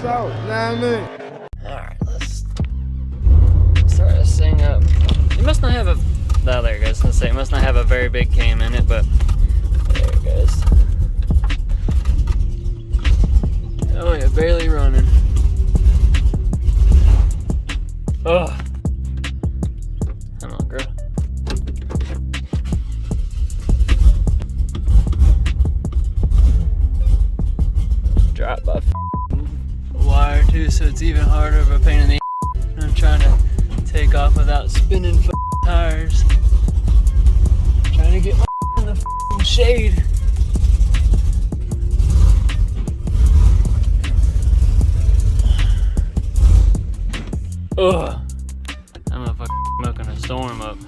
salt, you know what I mean? Alright, let's start this thing up. It must not have a... Oh, there it goes. Let's say it must not have a very big cam in it, but there it goes. Oh yeah, barely running. Oh. Come on, girl. Drop by wire too, so it's even harder of a pain in the and I'm trying to take off without spinning tires. Trying to get my in the shade. Ugh. I'm a smoking a storm up.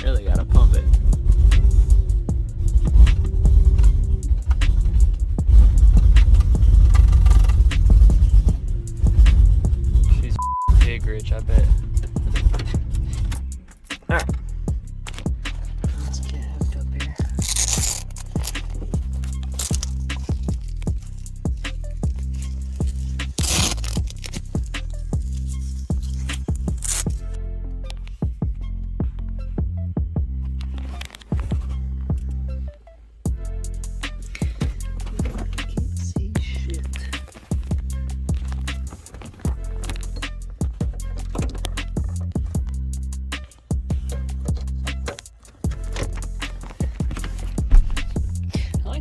Really gotta pump it. She's pig rich, I bet. Alright. Let's get hooked up here.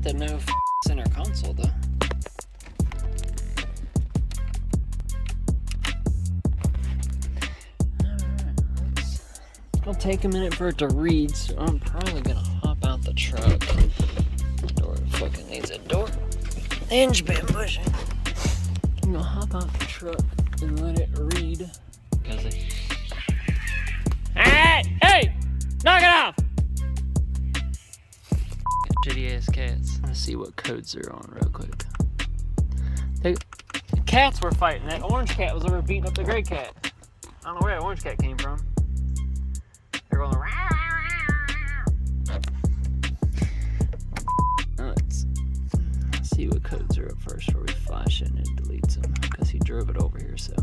The no center console though. Alright, it'll take a minute for it to read, so I'm probably gonna hop out the truck. Door fucking needs a door. Hinge been pushing. I'm gonna hop out the truck and let it read. Cause it... Hey! Knock it off! Shitty ass cats. Let's see what codes they're on real quick. The cats were fighting. That orange cat was over beating up the gray cat. I don't know where that orange cat came from. They're going let's see what codes are up first before we flash it and it deletes them. Because he drove it over here, so.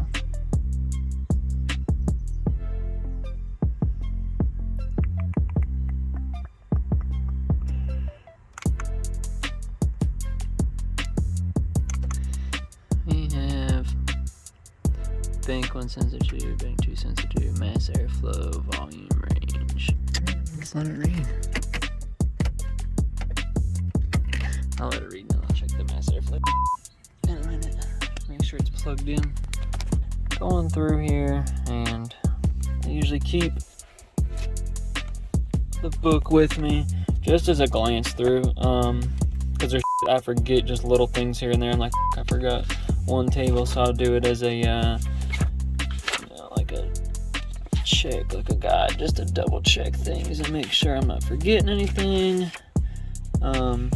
Bank 1 sensor, bank 2 sensor, mass airflow, volume, range. Let's let it read. I'll let it read and then I'll check the mass airflow in a minute. Make sure it's plugged in. Going through here, and I usually keep the book with me just as a glance through, because there's I forget just little things here and there. I'm like, I forgot one table, so I'll do it as a like a check, like a guide, just to double check things and make sure I'm not forgetting anything. In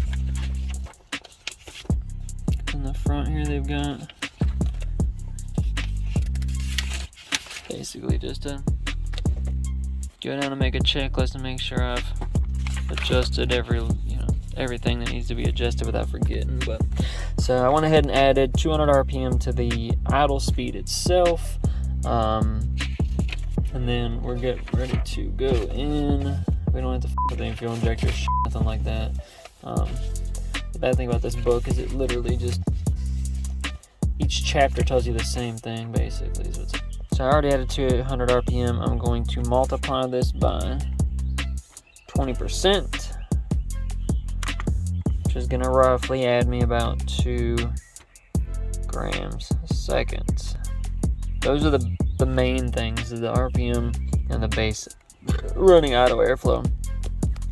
the front here they've got basically just to go down and make a checklist and make sure I've adjusted everything that needs to be adjusted without forgetting. But so I went ahead and added 200 RPM to the idle speed itself, and then we're getting ready to go in. We don't have to with any fuel injector, nothing like that. The bad thing about this book is it literally just each chapter tells you the same thing basically. So I already added 200 RPM. I'm going to multiply this by 20%, which is going to roughly add me about 2 grams a second. Those are the main things, the RPM and the base running idle airflow.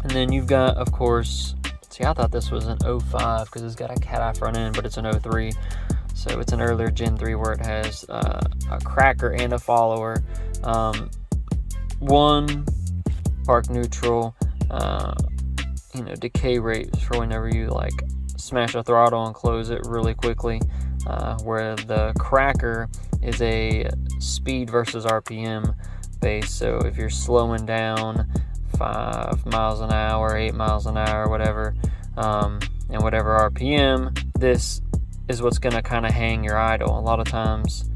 And then you've got, of course, see, I thought this was an 05 because it's got a cat-eye front end, but it's an 03. So it's an earlier Gen 3 where it has a cracker and a follower. One park neutral, decay rate for whenever you like smash a throttle and close it really quickly, where the cracker is a speed versus RPM base. So if you're slowing down 5 miles an hour, 8 miles an hour, whatever, and whatever RPM, this is what's going to kind of hang your idle. A lot of times,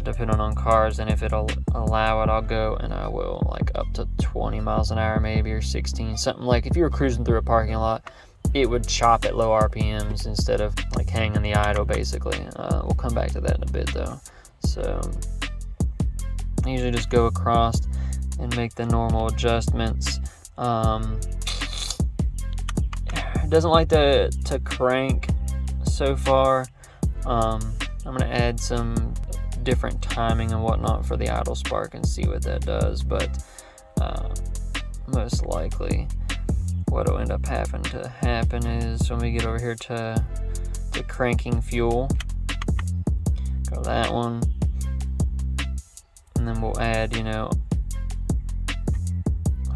depending on cars, and if it'll allow it, I'll go and I will like up to 20 miles an hour maybe, or 16, something. Like if you were cruising through a parking lot, it would chop at low RPMs instead of like hanging the idle basically. We'll come back to that in a bit though. So I usually just go across and make the normal adjustments. It doesn't like to crank so far. I'm going to add some different timing and whatnot for the idle spark and see what that does, but most likely what will end up having to happen is when we get over here to cranking fuel, go that one, and then we'll add,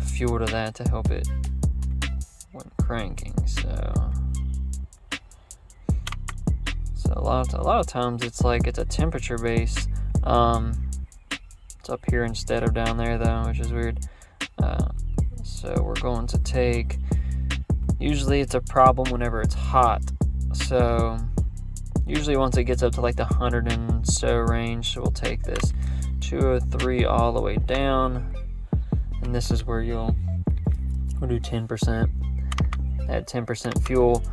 fuel to that to help it when cranking. So a lot of times it's like it's a temperature base. It's up here instead of down there though, which is weird. So we're going to take, usually it's a problem whenever it's hot. So usually once it gets up to like the 100 and so range, so we'll take this 203 all the way down, and this is where we'll do 10%. Add 10% fuel.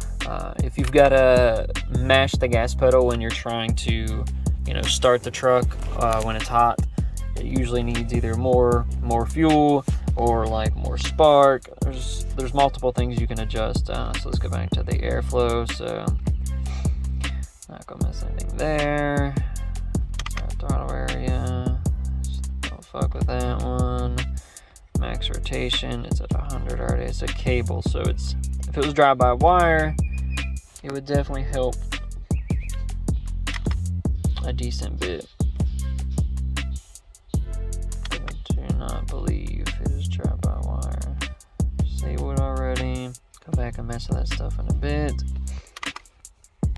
If you've got to mash the gas pedal when you're trying to, start the truck when it's hot, it usually needs either more fuel or like more spark. There's multiple things you can adjust. So let's go back to the airflow. So not gonna miss anything there. Throttle area. Don't fuck with that one. Max rotation. It's at 100 already. It's a cable, so if it was drive-by-wire, it would definitely help a decent bit. But I do not believe it is drive-by-wire. Disabled already. Go back and mess with that stuff in a bit.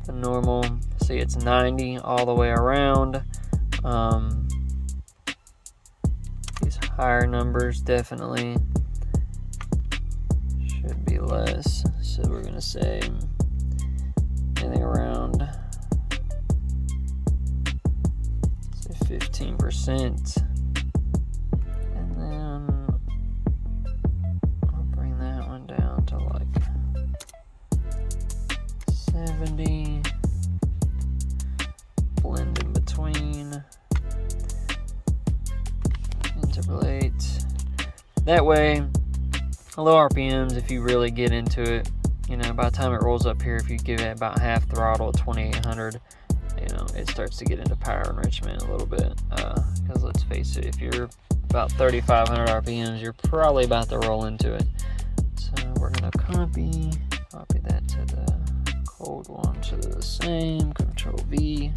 The normal, see it's 90 all the way around. These higher numbers definitely should be less. So we're gonna say anything around, say 15%, and then I'll bring that one down to like 70. Blend in between. Interpolate. That way, low RPMs, if you really get into it, by the time it rolls up here, if you give it about half throttle at 2800, it starts to get into power enrichment a little bit. Because let's face it, if you're about 3500 RPMs, you're probably about to roll into it. So we're gonna copy that to the cold one to the same. Control V.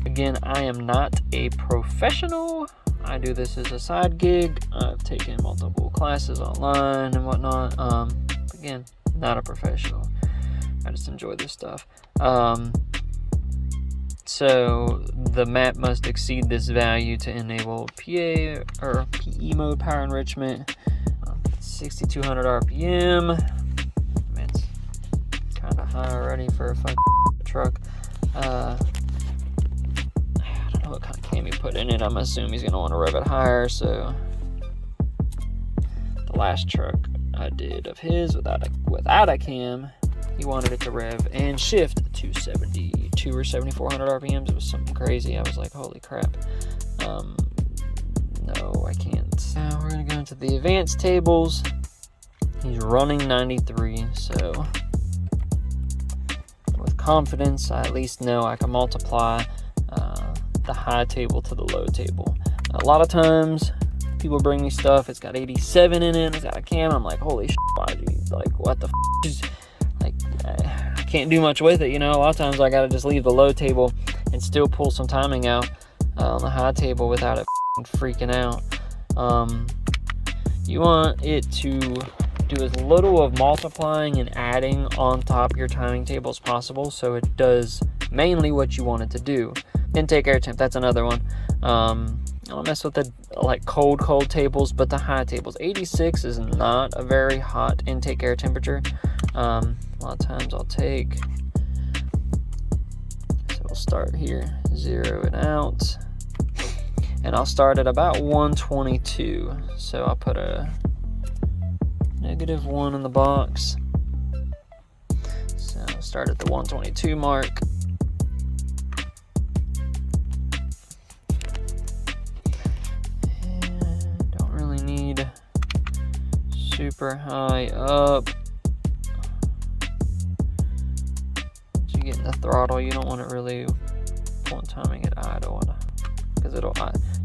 Again, I am not a professional. I do this as a side gig. I've taken multiple classes online and whatnot. Again, not a professional. I just enjoy this stuff. So the map must exceed this value to enable PA or PE mode power enrichment. 6200 RPM. Man, it's kind of high already for a fucking truck. I don't know what kind of cam you put in it. I'm assuming he's gonna want to rev it higher. So the last truck I did of his without a cam, he wanted it to rev and shift to 72 or 7400 RPMs. It was something crazy. I was like, holy crap. No, I can't. Now we're gonna go into the advanced tables. He's running 93, so with confidence, I at least know I can multiply the high table to the low table. A lot of times, people bring me stuff, it's got 87 in it, it's got a cam, I'm like, holy shit, like, what the f***? Like, I can't do much with it, A lot of times I gotta just leave the low table and still pull some timing out on the high table without it freaking out. You want it to do as little of multiplying and adding on top of your timing table as possible, so it does mainly what you want it to do. Intake air temp, that's another one. don't mess with the like cold tables, but the high tables. 86 is not a very hot intake air temperature. A lot of times I'll take, so we'll start here, zero it out, and I'll start at about 122. So I'll put a -1 in the box. So I'll start at the 122 mark. And don't really need super high up. Once you get in the throttle, you don't want it really timing it idle, because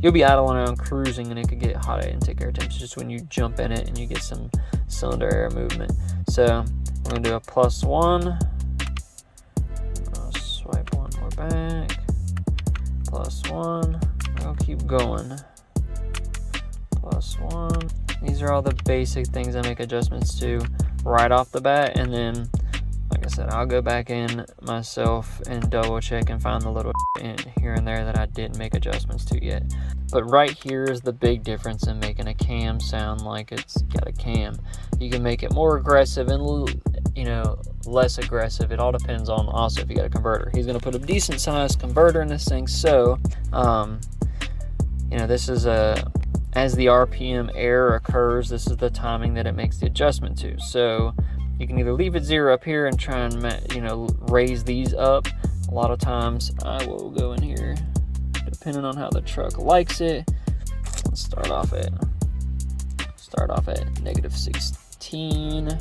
you'll be idling around cruising and it could get hot at intake air temperature just when you jump in it and you get some cylinder air movement. So we're going to do a +1. I'll swipe one more back. +1. I'll keep going. +1. These are all the basic things I make adjustments to right off the bat, and then, like I said, I'll go back in myself and double check and find the little in here and there that I didn't make adjustments to yet. But right here is the big difference in making a cam sound like it's got a cam. You can make it more aggressive and, you know, less aggressive. It all depends on also if you got a converter. He's going to put a decent sized converter in this thing. So, you know, this is as the RPM error occurs, this is the timing that it makes the adjustment to. So you can either leave it 0 up here and try and, you know, raise these up. A lot of times I will go in here, depending on how the truck likes it. Let's start off at -16.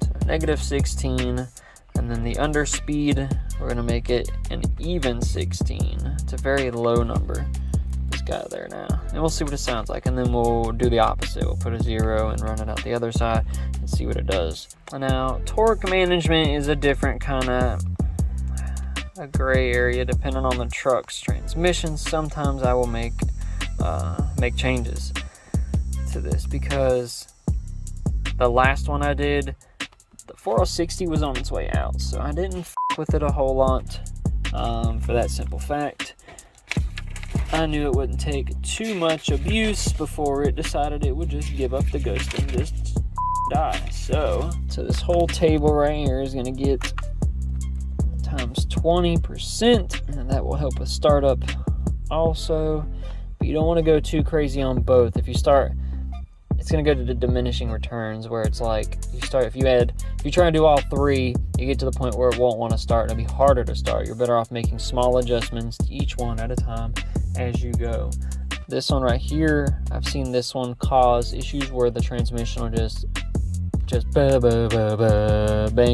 So -16, and then the underspeed, we're gonna make it an even 16. It's a very low number. This guy there now, and we'll see what it sounds like, and then we'll do the opposite. We'll put a 0 and run it out the other side and see what it does. Now, torque management is a different kind of a gray area depending on the truck's transmission. Sometimes I will make changes to this, because the last one I did, the 4060 was on its way out, so I didn't with it a whole lot, for that simple fact. I knew it wouldn't take too much abuse before it decided it would just give up the ghost and just die. So this whole table right here is going to get times 20%, and that will help with startup also. But you don't want to go too crazy on both. If you start, it's going to go to the diminishing returns, where it's like if you try and do all three, you get to the point where it won't want to start. It'll be harder to start. You're better off making small adjustments to each one at a time as you go. This one right here, I've seen this one cause issues where the transmission will just bang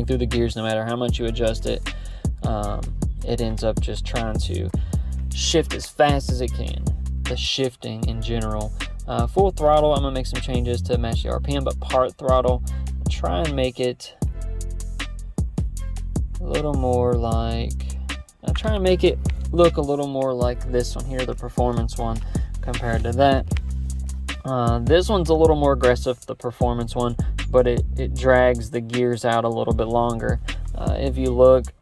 through the gears no matter how much you adjust it. It ends up just trying to shift as fast as it can. The shifting in general. Full throttle, I'm gonna make some changes to match the RPM, but part throttle, try and make it a little more like, I try and make it look a little more like this one here, the performance one, compared to that. This one's a little more aggressive, the performance one, but it drags the gears out a little bit longer. If you look,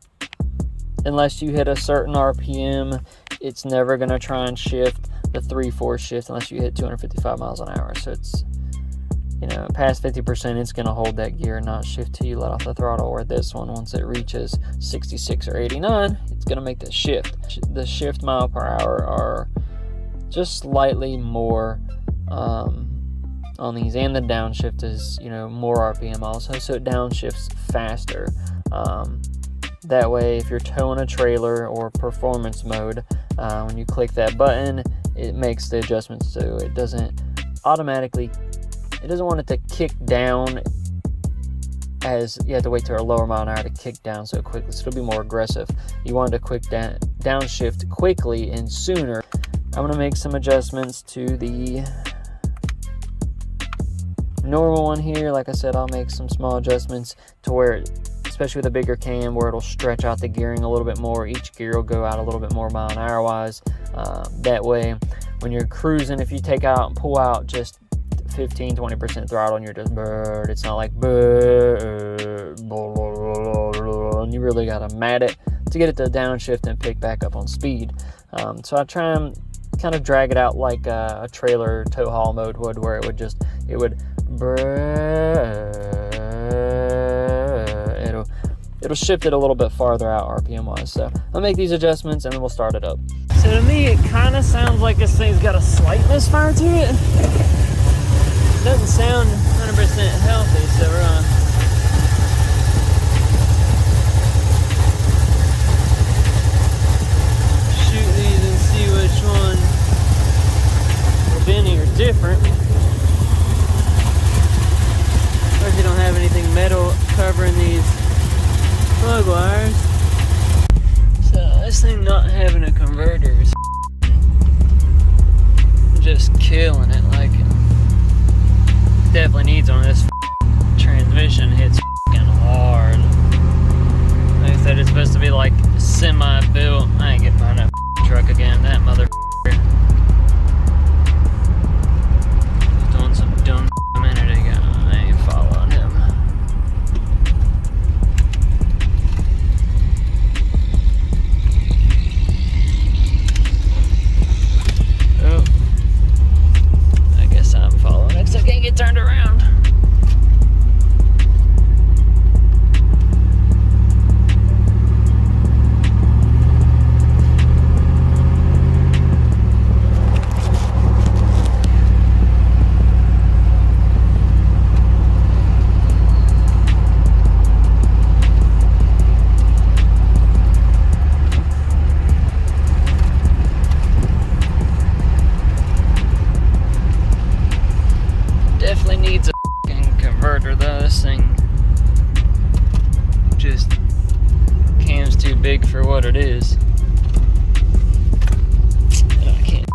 unless you hit a certain RPM, it's never gonna try and shift the 3/4 shift unless you hit 255 miles an hour. So it's, you know, past 50%, it's going to hold that gear and not shift till you let off the throttle. Or this one, once it reaches 66 or 89, it's going to make that shift. The shift mile per hour are just slightly more on these, and the downshift is, you know, more RPM also, so it downshifts faster. That way, if you're towing a trailer or performance mode, when you click that button, it makes the adjustments so it doesn't automatically, it doesn't want it to kick down, as you have to wait till a lower mile an hour to kick down so quickly, so it'll be more aggressive. You want it to quick downshift quickly and sooner. I'm going to make some adjustments to the normal one here. Like I said, I'll make some small adjustments to where especially with a bigger cam, where it'll stretch out the gearing a little bit more. Each gear will go out a little bit more mile an hour wise. That way, when you're cruising, if you take out and pull out just 15-20% throttle and you're just bird, it's not like bird, and you really gotta mat it to get it to downshift and pick back up on speed. So I try and kind of drag it out like a trailer tow haul mode would, where it would it'll shift it a little bit farther out RPM wise. So I'll make these adjustments and then we'll start it up. So to me, it kind of sounds like this thing's got a slight misfire to it. It doesn't sound 100% healthy, so we're gonna shoot these and see which one will be any or different. Of course, you don't have anything metal covering these plug wires. So this thing not having a converter is just killing it. Like, definitely needs on this. Transmission hits hard. Like I said, it's supposed to be like semi-built. I ain't getting behind that truck again. That mother doing some dumb a minute ago. I ain't following him. Oh, I guess I'm following it, so I can't get turned around. Definitely needs a f***ing converter though. This thing just cam's too big for what it is. I can't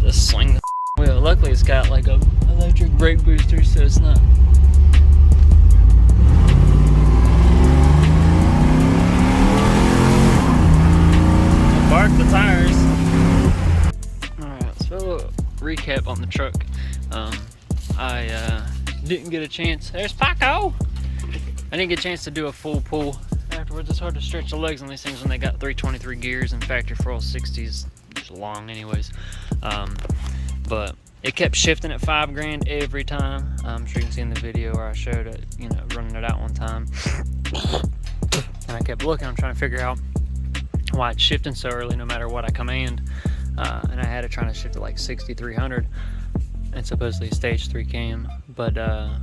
just swing the wheel. Luckily it's got like a electric brake booster, so it's not. Bark the tires. Alright, so a little recap on the truck. I didn't get a chance. There's Paco! I didn't get a chance to do a full pull afterwards. It's hard to stretch the legs on these things when they got 323 gears and factory 460s. Just long anyways. But it kept shifting at $5,000 every time. I'm sure you can see in the video where I showed it, you know, running it out one time. And I kept looking, I'm trying to figure out why it's shifting so early no matter what I command. And I had it trying to shift to like 6,300. It's supposedly a stage 3 cam, but I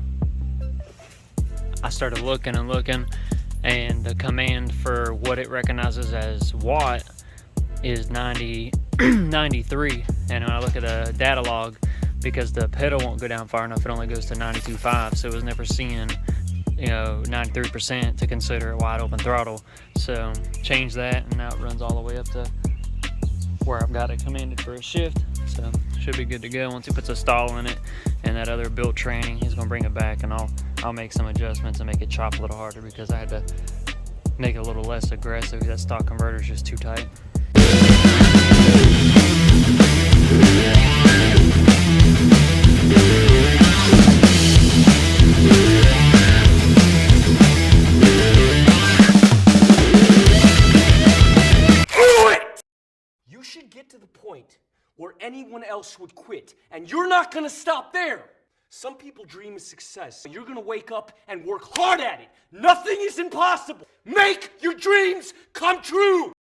started looking and looking, and the command for what it recognizes as watt is 93. And when I look at the data log, because the pedal won't go down far enough, it only goes to 92.5, so it was never seeing, you know, 93% to consider a wide open throttle. So change that, and now it runs all the way up to where I've got it commanded for a shift. So should be good to go. Once he puts a stall in it and that other built training, he's gonna bring it back, and I'll make some adjustments and make it chop a little harder, because I had to make it a little less aggressive. That stock converter is just too tight. You should get to the point where anyone else would quit, and you're not gonna stop there. Some people dream of success. You're gonna wake up and work hard at it. Nothing is impossible. Make your dreams come true.